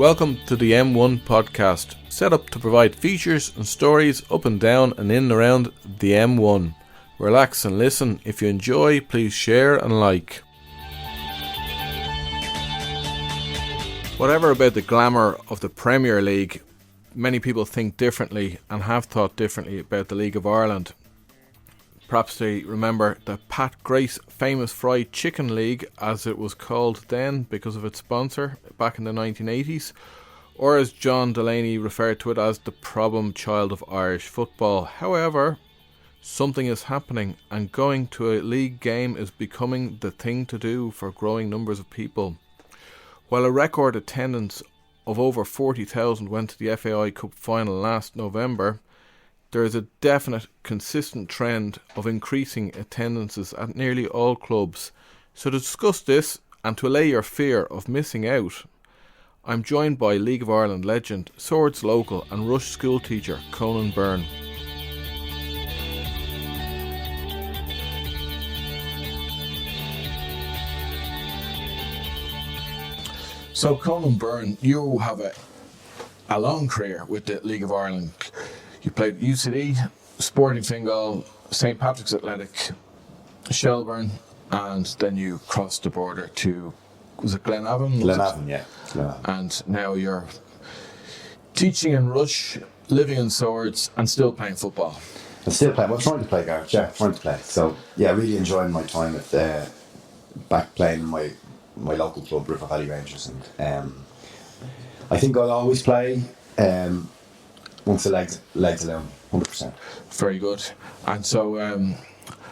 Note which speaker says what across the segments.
Speaker 1: Welcome to the M1 podcast, set up to provide features and stories up and down and in and around the M1. Relax and listen. If you enjoy, please share and like. Whatever about the glamour of the Premier League, many people think differently and have thought differently about the League of Ireland. Perhaps they remember the Pat Grace famous Fried Chicken League, as it was called then because of its sponsor back in the 1980s, or as John Delaney referred to it as the problem child of Irish football. However, something is happening, and going to a league game is becoming the thing to do for growing numbers of people. While a record attendance of over 40,000 went to the FAI Cup Final last November, there is a definite, consistent trend of increasing attendances at nearly all clubs. So to discuss this, and to allay your fear of missing out, I'm joined by League of Ireland legend, Swords local and Rush school teacher Conan Byrne. So Conan Byrne, you have a long career with the League of Ireland. You played UCD, Sporting Fingal, St Patrick's Athletic, Shelbourne, and then you crossed the border to, was it Glenavon?
Speaker 2: Glenavon, yeah. Glenavon.
Speaker 1: And now you're teaching in Rush, living in Swords, and still playing football.
Speaker 2: I'm still playing. Well, trying to play, Gareth. Yeah, trying to play. So, yeah, really enjoying my time at back playing in my local club, River Valley Rangers. And I think I'll always play once the legs allow, 100%.
Speaker 1: Very good. And so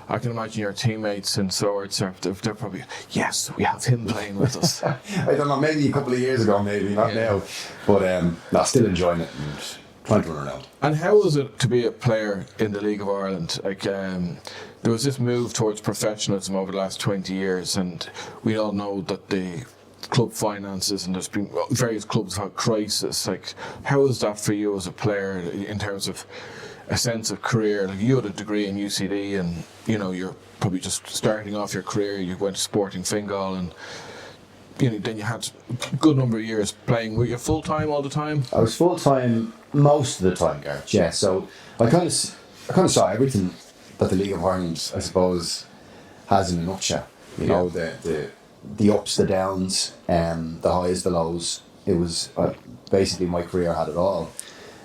Speaker 1: I can imagine your teammates in Swords, they're probably, yes, we have him playing with us.
Speaker 2: I don't know, maybe a couple of years ago, maybe, not now. But still enjoying it and trying to run around.
Speaker 1: And how was it to be a player in the League of Ireland? Like, there was this move towards professionalism over the last 20 years, and we all know that the club finances, and there's been various clubs have had crisis. Like, how was that for you as a player in terms of a sense of career? Like, you had a degree in UCD, and you're probably just starting off your career. You went to Sporting Fingal, and then you had a good number of years playing. Were you full time all the time?
Speaker 2: I was full time most of the time, Gareth. Yeah, so I kind of saw everything that the League of Ireland, I suppose, has in a nutshell. You know, the ups, the downs, the highs, the lows. It was basically my career had it all.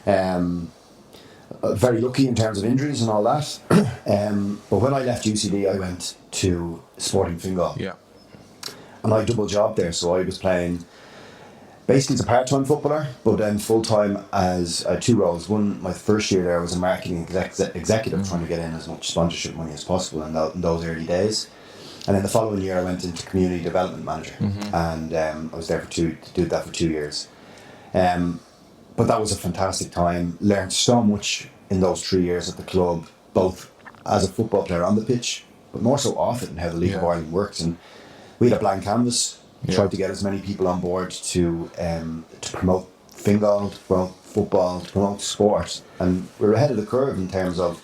Speaker 2: Very lucky in terms of injuries and all that. But when I left UCD, I went to Sporting Fingal.
Speaker 1: Yeah.
Speaker 2: And I double jobbed there, so I was playing basically as a part-time footballer, but then full-time as two roles. One, my first year there, was a marketing executive, trying to get in as much sponsorship money as possible in those early days. And then the following year I went into community development manager, and I was there to do that for 2 years. But that was a fantastic time. Learned so much in those 3 years at the club, both as a football player on the pitch, but more so off it, and how the League of Ireland works. And we had a blank canvas. Tried to get as many people on board to promote Fingal, to promote football, to promote sport, and we're ahead of the curve in terms of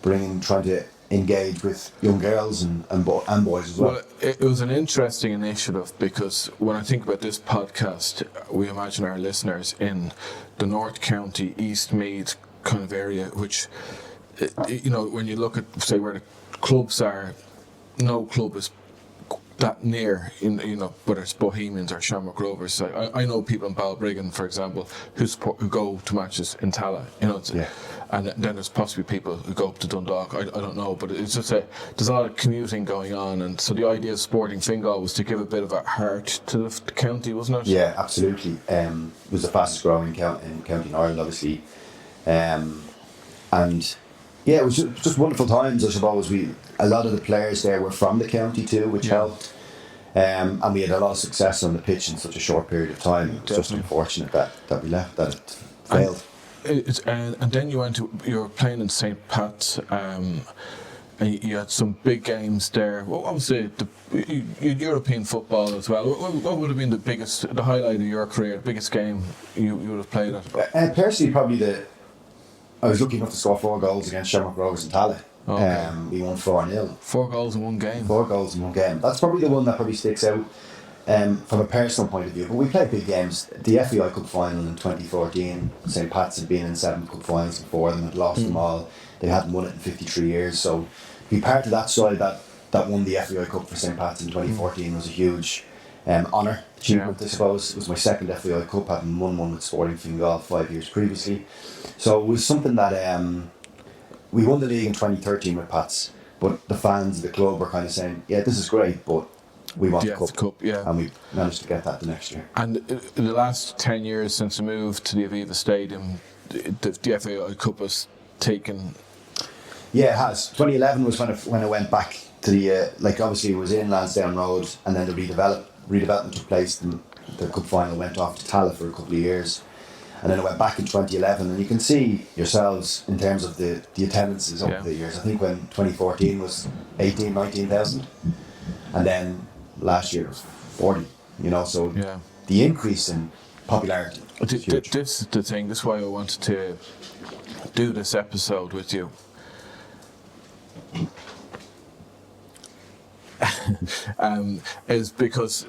Speaker 2: trying to engage with young girls and boys as well.
Speaker 1: Well, it was an interesting initiative, because when I think about this podcast, we imagine our listeners in the North County, East Meath kind of area, which, when you look at, say, where the clubs are, no club is that near, whether it's Bohemians or Shamrock Rovers. I know people in Balbriggan, for example, who go to matches in Tallaght, and then there's possibly people who go up to Dundalk. I don't know, but it's just there's a lot of commuting going on, and so the idea of Sporting Fingal was to give a bit of a heart to the county, wasn't it?
Speaker 2: Yeah, absolutely. It was the fastest growing county in Ireland, obviously, and yeah, it was just wonderful times. I suppose a lot of the players there were from the county too, which helped. And we had a lot of success on the pitch in such a short period of time. It was just unfortunate that we left, that it failed.
Speaker 1: And then you were playing in St Pat's, and you had some big games there. What was the European football as well? What would have been the highlight of your career, the biggest game you would have played at?
Speaker 2: Personally, probably I was lucky enough to score 4 goals against Shamrock Rovers and Tallaght.
Speaker 1: Okay.
Speaker 2: We won 4-0.
Speaker 1: 4 goals in one game.
Speaker 2: 4 goals in one game. That's probably the one that probably sticks out. from a personal point of view. But we played big games. The FAI Cup Final in 2014, St. Pat's had been in 7 cup finals before them, had lost them all. They hadn't won it in 53 years. So to be part of that side that won the FAI Cup for St. Pat's in 2014 was a huge honour, achievement, I suppose. It was my second FAI Cup, having won one with Sporting Fingal 5 years previously. So it was something that we won the league in 2013 with Pats, but the fans of the club were kind of saying, yeah, this is great, but we want the cup. And we managed to get that the next year.
Speaker 1: And in the last 10 years since the move to the Aviva Stadium, the FAI Cup was taken.
Speaker 2: Yeah, it has. 2011 was when I went back to the obviously it was in Lansdowne Road, and then the redevelopment took place, and the cup final went off to Tallaght for a couple of years, and then it went back in 2011. And you can see yourselves in terms of the attendances over the years. I think when 2014 was 19,000, and then last year it was 40. So the increase in popularity is huge.
Speaker 1: This is the thing. This is why I wanted to do this episode with you. Is because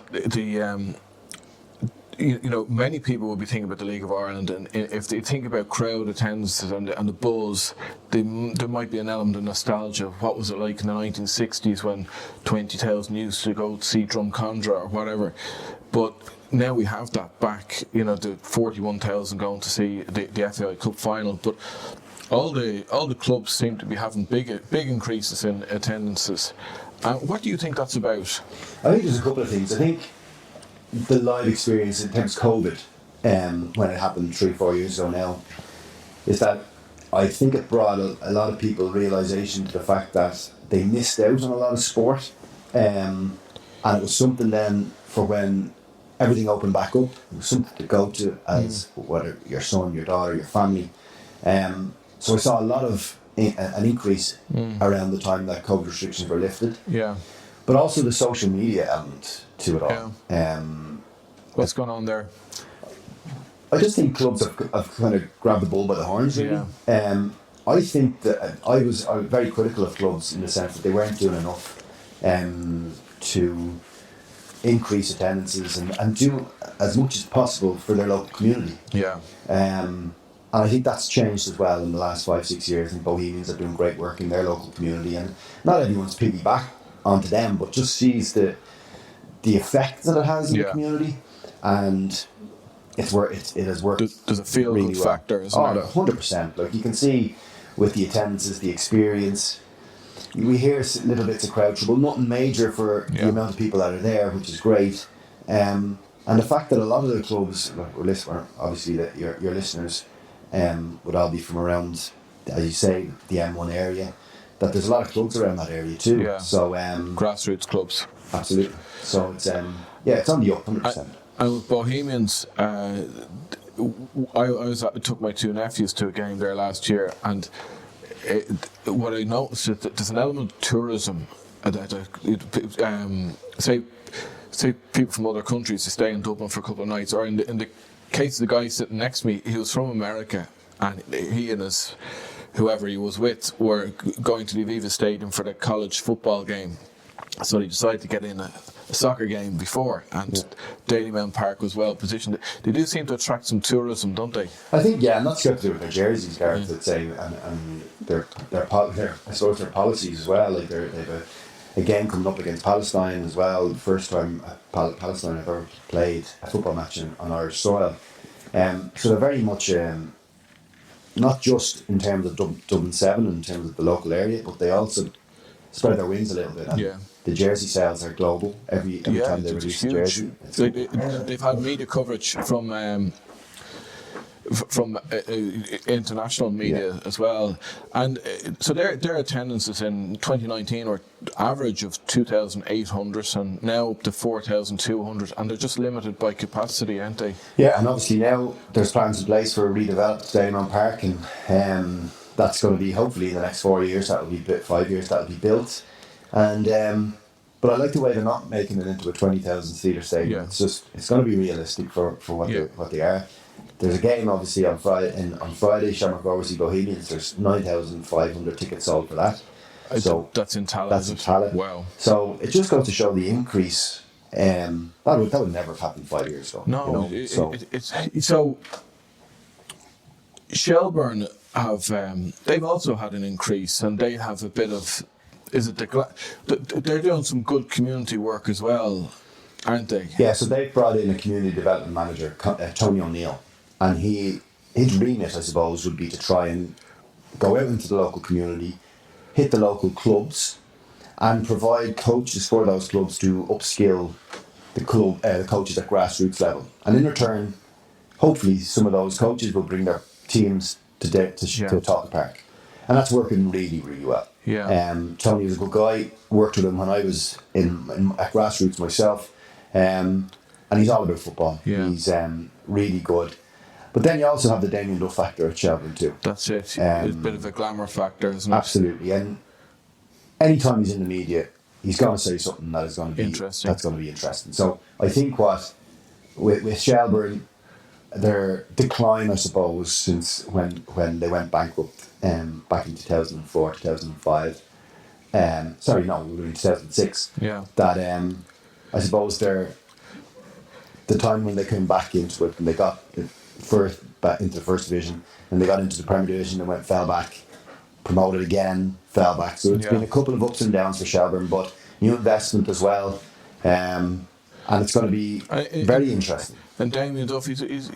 Speaker 1: many people will be thinking about the League of Ireland, and if they think about crowd attendances and the buzz, there might be an element of nostalgia. What was it like in the 1960s when 20,000 used to go to see Drumcondra or whatever? But now we have that back. The 41,000 going to see the FAI Cup Final, but all the clubs seem to be having big increases in attendances. What do you think that's about?
Speaker 2: I think there's a couple of things. I think the live experience in terms of COVID, when it happened 3-4 years ago now, is that I think it brought a lot of people realisation to the fact that they missed out on a lot of sport, and it was something then for when everything opened back up. It was something to go to as whether your son, your daughter, your family. So I saw a lot of an increase around the time that COVID restrictions were lifted.
Speaker 1: Yeah.
Speaker 2: But also the social media element to it all.
Speaker 1: Yeah. What's going on there?
Speaker 2: I just think clubs have kind of grabbed the bull by the horns, really. Yeah. I think that I was very critical of clubs in the sense that they weren't doing enough to increase attendances and do as much as possible for their local community.
Speaker 1: Yeah.
Speaker 2: And I think that's changed as well in the last 5-6 years. I think Bohemians are doing great work in their local community, and not everyone's piggyback onto them, but just sees the effect that it has in the community, and it has worked.
Speaker 1: There's a feel
Speaker 2: really
Speaker 1: good factor, isn't there?
Speaker 2: 100%. Like you can see with the attendances, the experience. We hear little bits of crowd trouble, nothing major for the amount of people that are there, which is great. And the fact that a lot of the clubs, obviously that your listeners would all be from around, as you say, the M1 area, that there's a lot of clubs around that area too.
Speaker 1: Yeah.
Speaker 2: So
Speaker 1: grassroots clubs.
Speaker 2: Absolutely. So it's it's on the up 100%.
Speaker 1: And with Bohemians, I took my 2 nephews to a game there last year, and what I noticed is that there's an element of tourism say people from other countries to stay in Dublin for a couple of nights, or in the case of the guy sitting next to me, he was from America, and he and his whoever he was with were going to the Aviva Stadium for the college football game. So they decided to get in a soccer game before, and Dalymount Park was well positioned. They do seem to attract some tourism, don't they?
Speaker 2: I think, and that's got to do with their jerseys, Gareth, I'd say, and their I suppose their policies as well. Like they've a game coming up against Palestine as well. The first time Palestine have ever played a football match on Irish soil. So they're very much not just in terms of Dublin 7, in terms of the local area, but they also spread their wings a little bit. And the jersey sales are global. Every time they release a jersey.
Speaker 1: They've had media coverage from international media as well, and so their attendances in 2019 were average of 2,800 and now up to 4,200, and they're just limited by capacity, aren't they?
Speaker 2: Yeah, and obviously now there's plans in place for a redeveloped Shelbourne Park, and that's going to be hopefully in the next 4 years. That'll be 5 years. That'll be built, and but I like the way they're not making it into a 20,000 seater stadium. Yeah. It's going to be realistic for what they are. There's a game obviously on Friday, Shamrock Rovers Vs Bohemians. There's 9,500 tickets sold for that. So
Speaker 1: that's in Tallaght.
Speaker 2: That's in Tallaght.
Speaker 1: Wow.
Speaker 2: So it just goes to show the increase That would never have happened 5 years ago.
Speaker 1: No,
Speaker 2: you know?
Speaker 1: it's so. Shelbourne have they've also had an increase, and they have a bit of. Is it they're doing some good community work as well, aren't they?
Speaker 2: Yeah, so they've brought in a community development manager, Tony O'Neill, and his remit, I suppose, would be to try and go out into the local community, hit the local clubs, and provide coaches for those clubs to upskill the coaches at grassroots level. And in return, hopefully, some of those coaches will bring their teams to Tallaght Park, and that's working really, really well.
Speaker 1: Yeah.
Speaker 2: Tony was a good guy. Worked with him when I was at grassroots myself, and he's all about football.
Speaker 1: Yeah.
Speaker 2: He's really good. But then you also have the Damien Duff factor at Shelbourne too.
Speaker 1: That's it. It's a bit of a glamour factor, isn't it?
Speaker 2: Absolutely. And anytime he's in the media, he's going to say something that is going to be
Speaker 1: interesting.
Speaker 2: That's going to be interesting. So I think with Shelbourne, their decline, I suppose, since when they went bankrupt back in 2004, 2005. Sorry, no, we were in 2006.
Speaker 1: Yeah.
Speaker 2: That I suppose the time when they came back into it, and they got back into the first division, and they got into the Premier Division, and fell back, promoted again, fell back. So it's been a couple of ups and downs for Shelbourne, but new investment as well, and it's going to be very interesting.
Speaker 1: And Damien Duff, he's a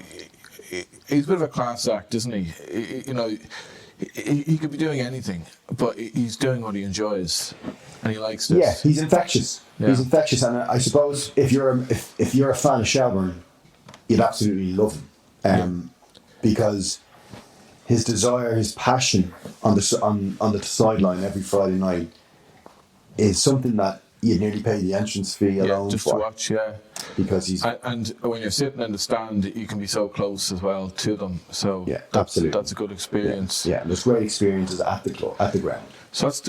Speaker 1: bit of a class act, isn't he? You know, he could be doing anything, but he's doing what he enjoys, and he likes this.
Speaker 2: Yeah, he's infectious. Yeah. He's infectious, and I suppose if you're a fan of Shelbourne, you'd absolutely love him, because his desire, his passion on the sideline every Friday night is something that you'd nearly pay the entrance fee alone
Speaker 1: just
Speaker 2: for.
Speaker 1: To watch,
Speaker 2: because he's
Speaker 1: and when you're sitting in the stand, you can be so close as well to them. So
Speaker 2: yeah, absolutely,
Speaker 1: that's a good experience.
Speaker 2: Yeah, there's great experiences at the club, at the ground.
Speaker 1: So that's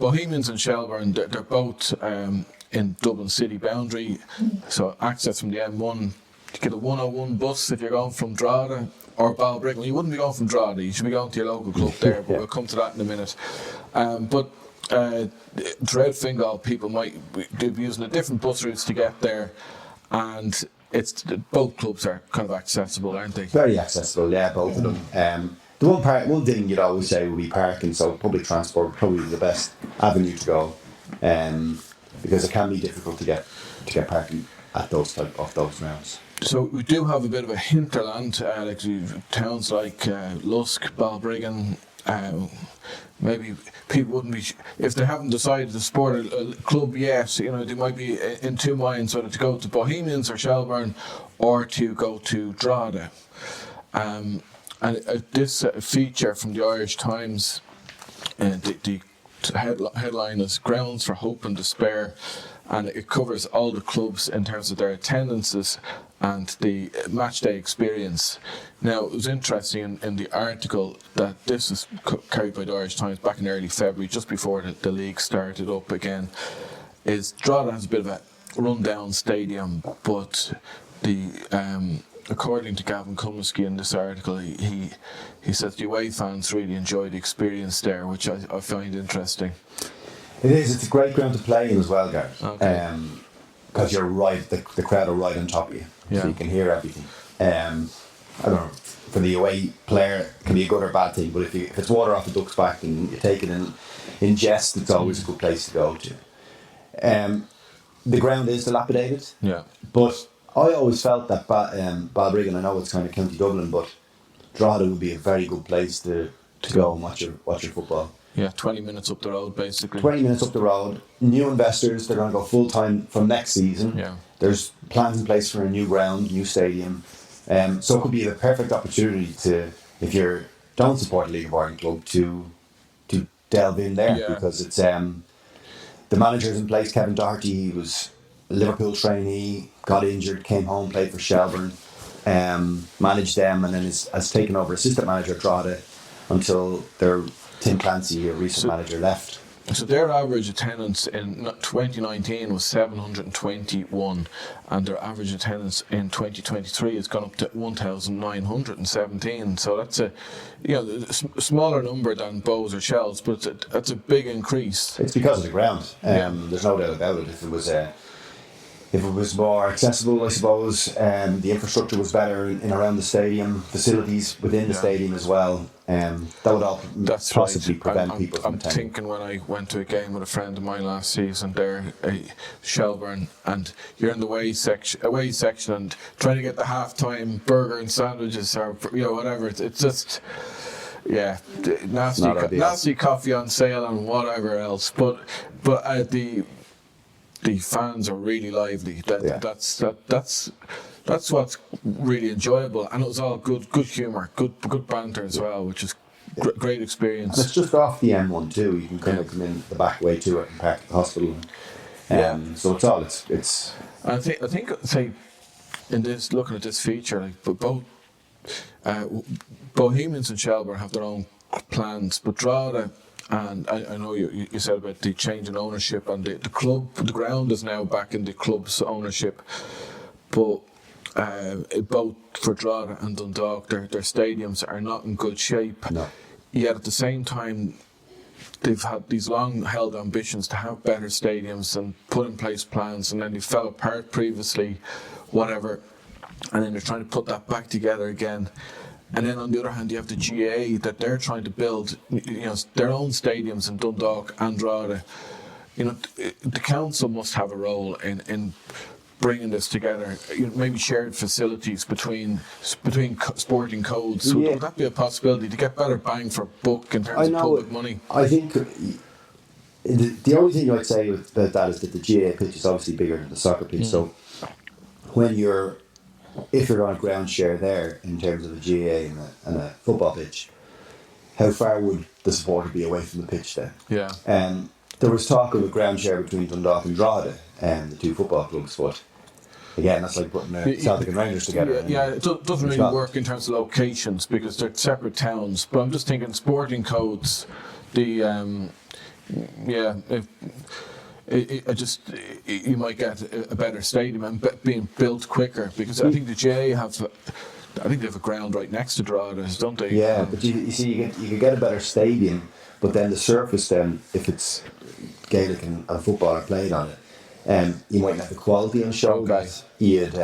Speaker 1: Bohemians and Shelbourne. They're both in Dublin city boundary. So access from the M1. You get a 101 bus if you're going from Drogheda or Balbriggan. Well, you wouldn't be going from Drogheda. You should be going to your local club there. But we'll come to that in a minute. But Dread Fingal people might be using a different bus routes to get there, and both clubs are kind of accessible, aren't they?
Speaker 2: Very accessible, yeah, both of them. The one thing you'd always say would be parking. So public transport would probably be the best avenue to go, because it can be difficult to get parking at those type of those grounds.
Speaker 1: So we do have a bit of a hinterland, like towns like Lusk, Balbriggan. Maybe people wouldn't be, if they haven't decided to support a club yet, you know, they might be in two minds whether to go to Bohemians or Shelbourne or to go to Drogheda. And this feature from the Irish Times, the headline is Grounds for Hope and Despair, and it covers all the clubs in terms of their attendances and the match day experience. Now, it was interesting in the article that this was carried by the Irish Times back in early February, just before the league started up again, is Drogheda has a bit of a rundown stadium, but according to Gavin Cummiskey in this article, he says the away fans really enjoy the experience there, which I find interesting.
Speaker 2: It is. It's a great ground to play in as well, Gareth.
Speaker 1: Okay.
Speaker 2: Because you're right, the crowd are right on top of you, so you can hear everything. I don't know, for the away player, it can be a good or bad thing, but if it's water off the duck's back and you take it in jest, it's always a good place to go to. The ground is dilapidated, but I always felt that Balbriggan, I know it's kind of County Dublin, but Drogheda would be a very good place to go and watch your football.
Speaker 1: Yeah, 20 minutes up the road, basically.
Speaker 2: 20 minutes up the road. New investors, they're going to go full-time from next season.
Speaker 1: Yeah.
Speaker 2: There's plans in place for a new ground, new stadium. So it could be the perfect opportunity to, if you don't support a League of Ireland club, to delve in there, because it's the manager's in place, Kevin Doherty. He was a Liverpool trainee, got injured, came home, played for Shelbourne, managed them, and then has taken over assistant manager at Drogheda until their Tim Clancy, a recent manager, left.
Speaker 1: So their average attendance in 2019 was 721, and their average attendance in 2023 has gone up to 1,917. So that's a smaller number than Bows or Shells, but that's a big increase.
Speaker 2: It's because of the ground. There's no doubt about it. If if it was more accessible, I suppose, the infrastructure was better in around the stadium, facilities within the stadium as well. That would all possibly prevent people from attending.
Speaker 1: I'm thinking when I went to a game with a friend of mine last season there, Shelbourne, and you're in the away section and trying to get the halftime burger and sandwiches or whatever. It's just nasty coffee on sale and whatever else. But the fans are really lively. That's what's really enjoyable, and it was all good humour, good banter as well, which is great experience.
Speaker 2: And it's just off the M1 too. You can kind of come in the back way to it and park at the hospital. So it's.
Speaker 1: I think say in this, looking at this feature, like both Bohemians and Shelbourne have their own plans, but Drogheda. And I know you said about the change in ownership, and the club, the ground is now back in the club's ownership. But both for Drogheda and Dundalk, their stadiums are not in good shape.
Speaker 2: No.
Speaker 1: Yet at the same time, they've had these long-held ambitions to have better stadiums and put in place plans, and then they fell apart previously, whatever. And then they're trying to put that back together again. And then on the other hand, you have the GA that they're trying to build, their own stadiums in Dundalk and Drogheda. The council must have a role in bringing this together. Maybe shared facilities between sporting codes. Would that be a possibility to get better bang for buck in terms of public money?
Speaker 2: I think the only thing I'd say about that is that the GA pitch is obviously bigger than the soccer pitch. So if you're on a ground share there in terms of a GA and a football pitch, how far would the supporter be away from the pitch then?
Speaker 1: Yeah.
Speaker 2: There was talk of a ground share between Dundalk and Drogheda, the two football clubs, but again, that's like putting Celtic and Rangers together.
Speaker 1: It doesn't really work in terms of locations because they're separate towns. But I'm just thinking sporting codes, you might get a better stadium and being built quicker, because I think the GA they have a ground right next to Drogheda, don't they?
Speaker 2: Yeah, but you see, you could get a better stadium, but then the surface, then if it's Gaelic and football are played on it, you might not have the quality on show that you'd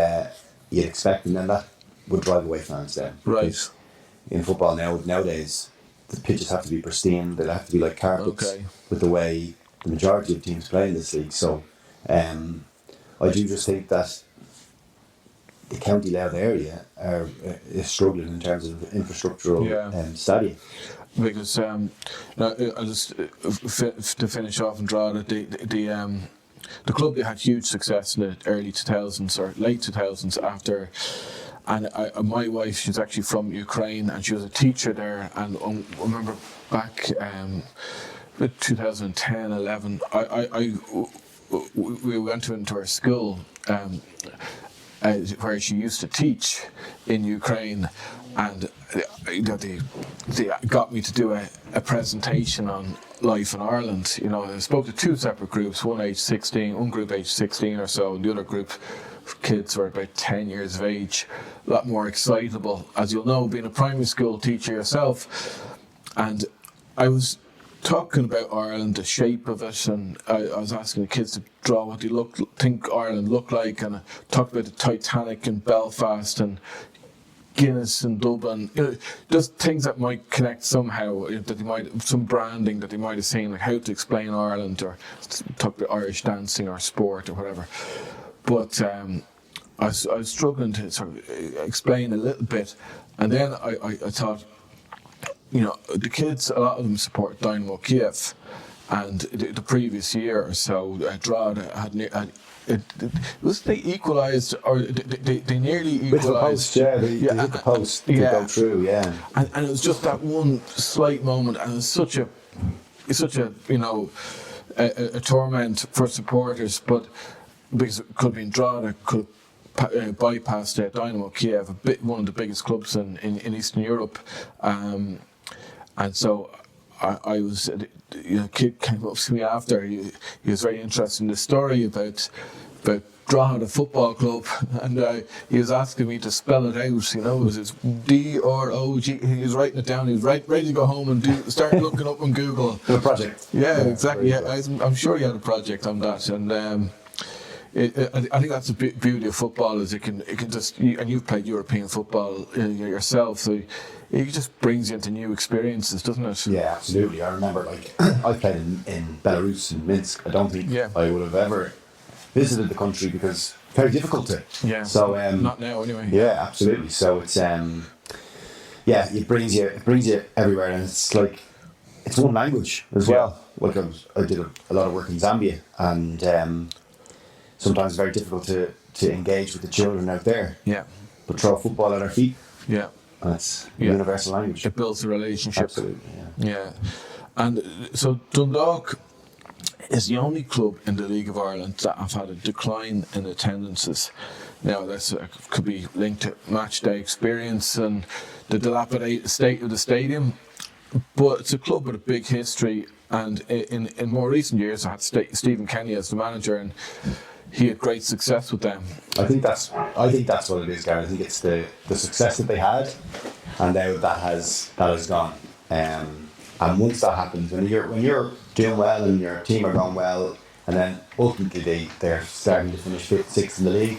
Speaker 2: expect, and then that would drive away fans then.
Speaker 1: Right.
Speaker 2: In football nowadays, the pitches have to be pristine. They have to be like carpets with the way the majority of teams play in this league. So I do just think that the County Louth area is struggling in terms of infrastructural stadia.
Speaker 1: Because I'll just to finish off in Drogheda, the club, they had huge success in the early 2000s or late 2000s after. And my wife, she's actually from Ukraine, and she was a teacher there. And I remember back 2010, 11, we went into her school where she used to teach in Ukraine, and they got me to do a presentation on life in Ireland. I spoke to two separate groups, one group age 16 or so, and the other group kids were about 10 years of age, a lot more excitable, as you'll know, being a primary school teacher yourself. And I was talking about Ireland, the shape of it, and I was asking the kids to draw what they think Ireland looked like, and I talked about the Titanic in Belfast and Guinness in Dublin, just things that might connect somehow, some branding that they might have seen, like how to explain Ireland, or talk about Irish dancing or sport or whatever. But I was struggling to sort of explain a little bit, and then I thought, the kids, a lot of them support Dynamo Kiev, and the previous year or so, Drogheda had was they equalised, or they nearly equalised?
Speaker 2: With the post, they hit the post to go through,
Speaker 1: And it was just that one slight moment, and it's such a a torment for supporters, but because it could have been Drogheda, could have bypassed Dynamo Kiev, one of the biggest clubs in Eastern Europe, and so I was, a kid came up to me after. He was very interested in the story about Drogheda Football Club, and he was asking me to spell it out. It was D-R-O-G. He was writing it down. He was ready to go home and start looking up on Google.
Speaker 2: The project.
Speaker 1: Yeah, exactly. Yeah, I'm sure he had a project on that, and I think that's the beauty of football, is it can just, and you've played European football yourself, so it just brings you into new experiences, doesn't it?
Speaker 2: Yeah, absolutely. I remember, like, I played in Belarus, in Minsk. I don't think I would have ever visited the country because it's very difficult to.
Speaker 1: Yeah.
Speaker 2: So
Speaker 1: not now, anyway.
Speaker 2: Yeah, absolutely. So it's it brings you everywhere, and it's like it's one language as well. Like I did a lot of work in Zambia, and sometimes it's very difficult to engage with the children out there.
Speaker 1: Yeah.
Speaker 2: But throw football at our feet.
Speaker 1: Yeah.
Speaker 2: And it's a universal language.
Speaker 1: It builds a relationship.
Speaker 2: Absolutely.
Speaker 1: Yeah. And so Dundalk is the only club in the League of Ireland that have had a decline in attendances. Now, that could be linked to match day experience and the dilapidated state of the stadium, but it's a club with a big history, and in more recent years I had Stephen Kenny as the manager, and he had great success with them.
Speaker 2: I think that's what it is, Gary. I think it's the success that they had, and now that has gone. And once that happens, when you're doing well and your team are going well, and then ultimately they're starting to finish 5th, 6th in the league,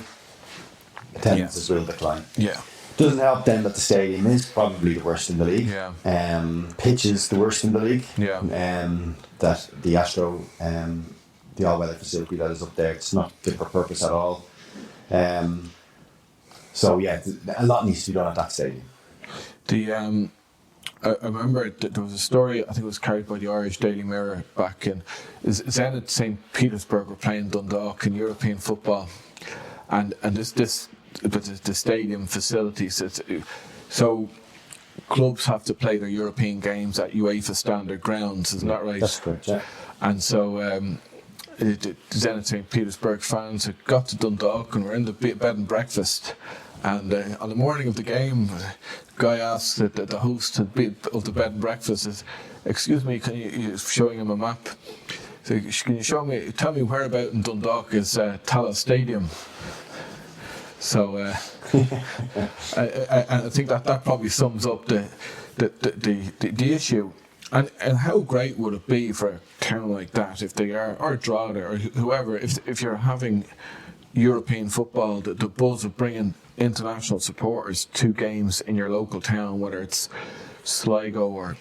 Speaker 2: attendances will decline.
Speaker 1: Yeah.
Speaker 2: Doesn't help then that the stadium is probably the worst in the league.
Speaker 1: Yeah.
Speaker 2: Pitch is the worst in the league.
Speaker 1: Yeah.
Speaker 2: That the Astro, the all-weather facility that is up there, it's not fit for purpose at all. So yeah, a lot needs to be done at that stadium.
Speaker 1: I remember there was a story, I think it was carried by the Irish Daily Mirror back in Zenit St. Petersburg were playing Dundalk in European football, and the stadium facilities. So clubs have to play their European games at UEFA standard grounds, isn't that right?
Speaker 2: That's correct, yeah.
Speaker 1: And so the Zenit St. Petersburg fans had got to Dundalk and were in the bed and breakfast. And on the morning of the game, the guy asked the host of the bed and breakfast, says, "Excuse me, can you?" Showing him a map. So, "Can you tell me whereabout in Dundalk is Tallaght Stadium?" So I think that probably sums up the issue. And how great would it be for a town like that, if they are, or Drogheda or whoever, if you're having European football, the buzz of bringing international supporters to games in your local town, whether it's Sligo or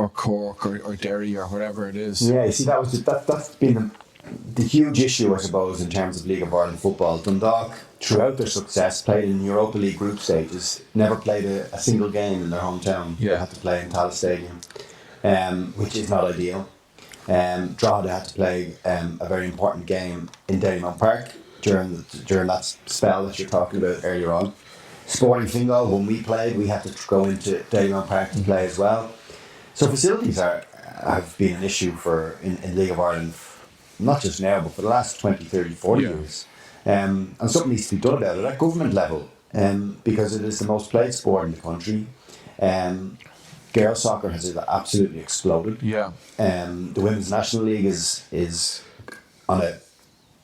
Speaker 1: Cork or Derry or whatever it is.
Speaker 2: Yeah, you see, that's been the huge issue, I suppose, in terms of League of Ireland football. Dundalk, throughout their success, played in Europa League group stages, never played a single game in their hometown.
Speaker 1: Yeah.
Speaker 2: They had to play in Tallaght Stadium, which is not ideal. Drogheda had to play a very important game in Getty Park during that spell that you're talking about earlier on. Sporting Fingal, when we played, we had to go into Getty Park to play as well. So facilities have been an issue in League of Ireland, not just now, but for the last 20, 30, 40 years. And something needs to be done about it at government level, because it is the most played sport in the country. Girls soccer has absolutely exploded.
Speaker 1: Yeah.
Speaker 2: The Women's National League is on an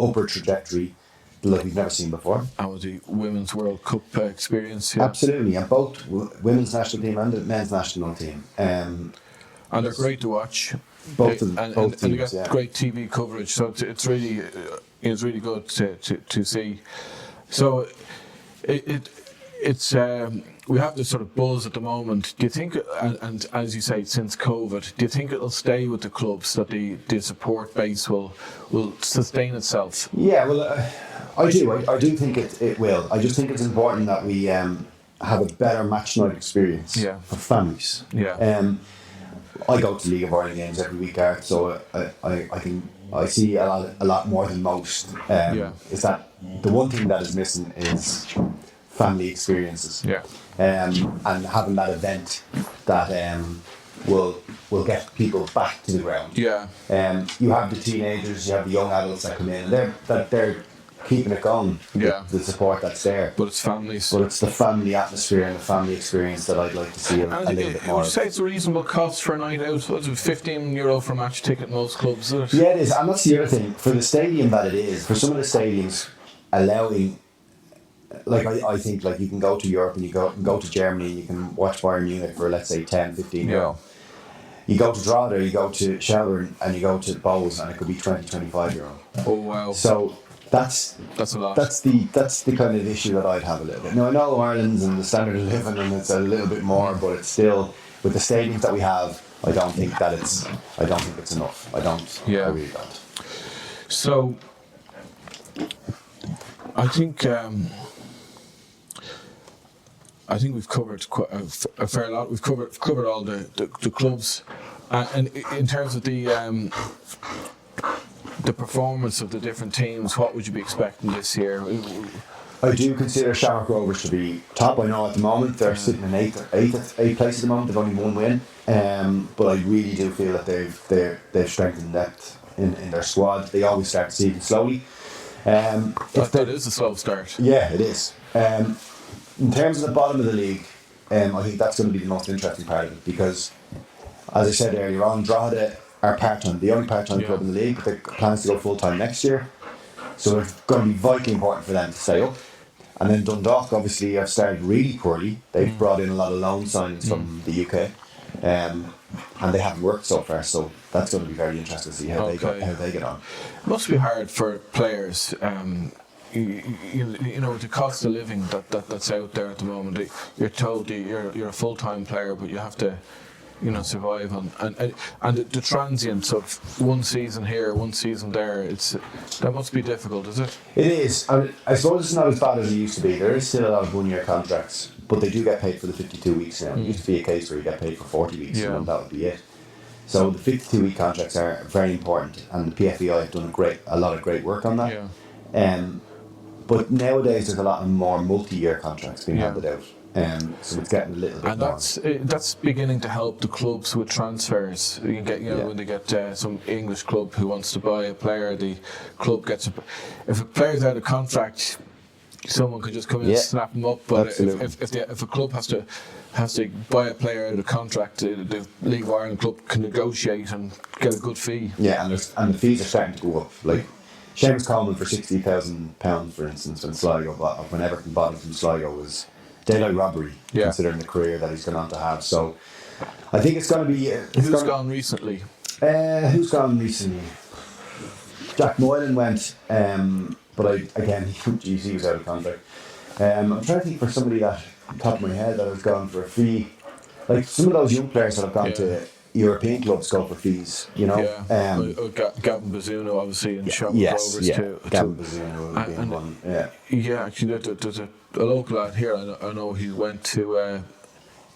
Speaker 2: upward trajectory like we've never seen before.
Speaker 1: And with the Women's World Cup experience. Yeah.
Speaker 2: Absolutely, and both Women's National Team and the Men's National Team.
Speaker 1: And they're great to watch.
Speaker 2: Both teams,
Speaker 1: and they got great TV coverage, so it's really good to see. So it's we have this sort of buzz at the moment. Do you think, and as you say, since COVID, do you think it'll stay with the clubs, that the support base will sustain itself?
Speaker 2: Yeah, well, I do. I do think it will. I just think it's important that we have a better match night experience for families.
Speaker 1: Yeah.
Speaker 2: I go to League of Ireland games every week, Art, so I see a lot more than most. Is that the one thing that is missing is family experiences.
Speaker 1: Yeah.
Speaker 2: And having that event that will get people back to the ground.
Speaker 1: Yeah.
Speaker 2: You have the teenagers, you have the young adults that come in, and they're keeping it going.
Speaker 1: Yeah.
Speaker 2: The support that's there.
Speaker 1: But it's families.
Speaker 2: But it's the family atmosphere and the family experience that I'd like to see a little bit more.
Speaker 1: Would you say it's a reasonable cost for a night out? What's it, €15 for a match ticket in most clubs, is it?
Speaker 2: Yeah, it is. And that's the other thing. For the stadium that it is, for some of the stadiums, allowing, like I think, like you can go to Europe and you go to Germany and you can watch Bayern Munich for, let's say, €10-15.
Speaker 1: Yeah.
Speaker 2: You go to Drogheda, you go to Shelbourne and you go to Bowls and it could be €20-25.
Speaker 1: Oh wow.
Speaker 2: So That's
Speaker 1: a lot.
Speaker 2: That's the kind of issue that I'd have a little bit. Now I know Ireland's and the standard of living and it's a little bit more, but it's still with the stadiums that we have. I don't think it's enough. I really don't.
Speaker 1: So I think we've covered quite a fair lot. We've covered all the clubs, and in terms of the performance of the different teams, what would you be expecting this year?
Speaker 2: I do consider Shamrock Rovers to be top. I know at the moment they're sitting in eighth place at the moment. They've only one win, but I really do feel that they've strengthened depth in their squad. They always start the season slowly.
Speaker 1: That is a slow start.
Speaker 2: Yeah, it is. In terms of the bottom of the league, I think that's going to be the most interesting part of it because, as I said earlier on, Drogheda are part-time, the only part-time club in the league. They plans to go full-time next year, so it's going to be vitally important for them to stay up. And then Dundalk obviously have started really poorly. They've brought in a lot of loan signings from the UK, and they haven't worked so far. So that's going to be very interesting to see how they get on.
Speaker 1: It must be hard for players. You know, the cost of living that's out there at the moment. You're told you're a full-time player, but you have to, survive and the transience of one season here, one season there. That must be difficult, is it?
Speaker 2: It is. I suppose it's not as bad as it used to be. There is still a lot of one-year contracts, but they do get paid for the 52 weeks now. It used to be a case where you get paid for 40 weeks, and that would be it. So the 52-week contracts are very important, and the PFAI have done a lot of great work on that. Yeah. But nowadays there's a lot more multi-year contracts being handed out. So it's getting a little bit more.
Speaker 1: And that's beginning to help the clubs with transfers. You can get, when they get some English club who wants to buy a player, the club gets if a player's out of contract, someone could just come in and snap them up. But if a club has to buy a player out of contract, the League of Ireland club can negotiate and get a good fee.
Speaker 2: Yeah, and the fees are starting to go up. Like Seamus Coleman for £60,000, for instance, when Everton bought him from Sligo was daylight robbery, considering the career that he's gone on to have. So I think it's going to be...
Speaker 1: Who's gone recently?
Speaker 2: Jack Moylan went, but he was out of contract. I'm trying to think for somebody that, top of my head, that has gone for a fee. Like some of those young players that have gone to European clubs go for fees,
Speaker 1: Gavin Bazzuno, obviously, in Shamrock Rovers too.
Speaker 2: Gavin Bazzuno would be one.
Speaker 1: Yeah, actually, there's a local lad here. I know he went to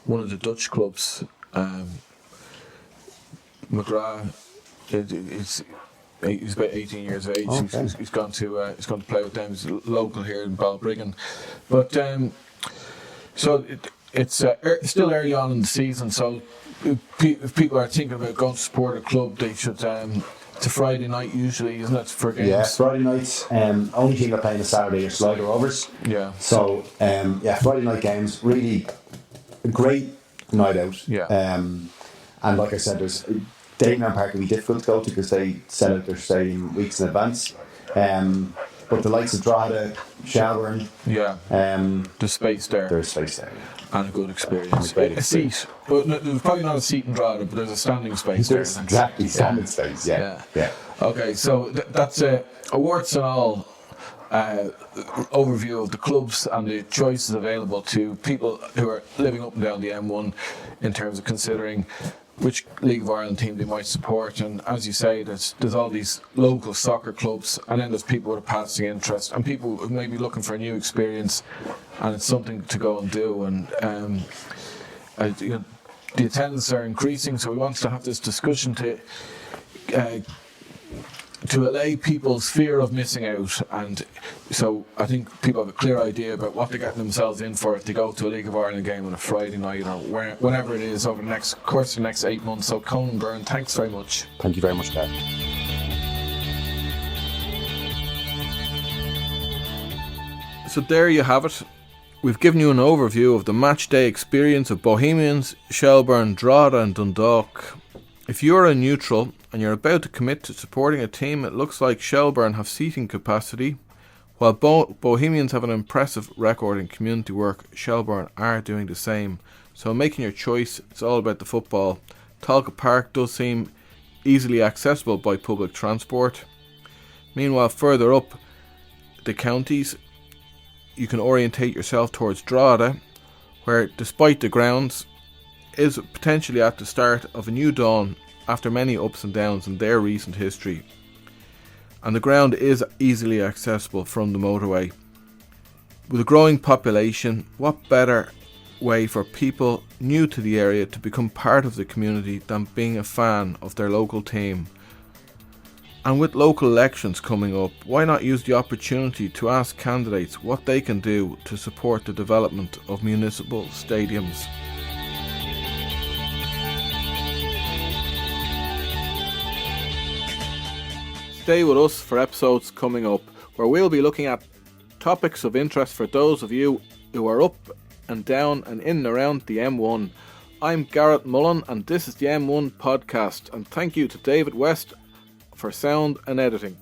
Speaker 1: one of the Dutch clubs, McGrath. He's about 18 years of age. Okay. He's gone to play with them. He's local here in Balbriggan, but so it's still early on in the season. So if people are thinking about going to support a club, they should. It's a Friday night usually, isn't it, for games?
Speaker 2: Yeah, Friday nights. Only team that play on a Saturday are Sligo Rovers.
Speaker 1: Yeah.
Speaker 2: So Friday night games, really a great night out.
Speaker 1: Yeah.
Speaker 2: And like I said, Dagenham Park will be difficult to go to because they sell out their stadium weeks in advance. But the likes of Drogheda, Shelbourne,
Speaker 1: there's space there.
Speaker 2: There's space there.
Speaker 1: And a good experience. A seat. But there's probably not a seat in Drogheda, but there's a standing space there.
Speaker 2: Exactly, standing space, yeah.
Speaker 1: Okay, so that's a warts and all overview of the clubs and the choices available to people who are living up and down the M1 in terms of considering which League of Ireland team they might support. And as you say, there's all these local soccer clubs, and then there's people with a passing interest and people who may be looking for a new experience, and it's something to go and do. And the attendance are increasing, so we want to have this discussion to allay people's fear of missing out. And so I think people have a clear idea about what they're getting themselves in for if they go to a League of Ireland game on a Friday night or whenever it is over the course of the next 8 months. So Conan Byrne, thanks very much.
Speaker 2: Thank you very much, Dad.
Speaker 1: So there you have it. We've given you an overview of the match day experience of Bohemians, Shelbourne, Drogheda and Dundalk. If you're a neutral and you're about to commit to supporting a team, it looks like Shelbourne have seating capacity. While Bohemians have an impressive record in community work, Shelbourne are doing the same. So making your choice, it's all about the football. Tallaght Park does seem easily accessible by public transport. Meanwhile, further up, the counties, you can orientate yourself towards Drogheda, where, despite the grounds, is potentially at the start of a new dawn after many ups and downs in their recent history. And the ground is easily accessible from the motorway. With a growing population, what better way for people new to the area to become part of the community than being a fan of their local team? And with local elections coming up, why not use the opportunity to ask candidates what they can do to support the development of municipal stadiums? Stay with us for episodes coming up, where we'll be looking at topics of interest for those of you who are up and down and in and around the M1. I'm Garrett Mullen, and this is the M1 podcast, and thank you to David West for sound and editing.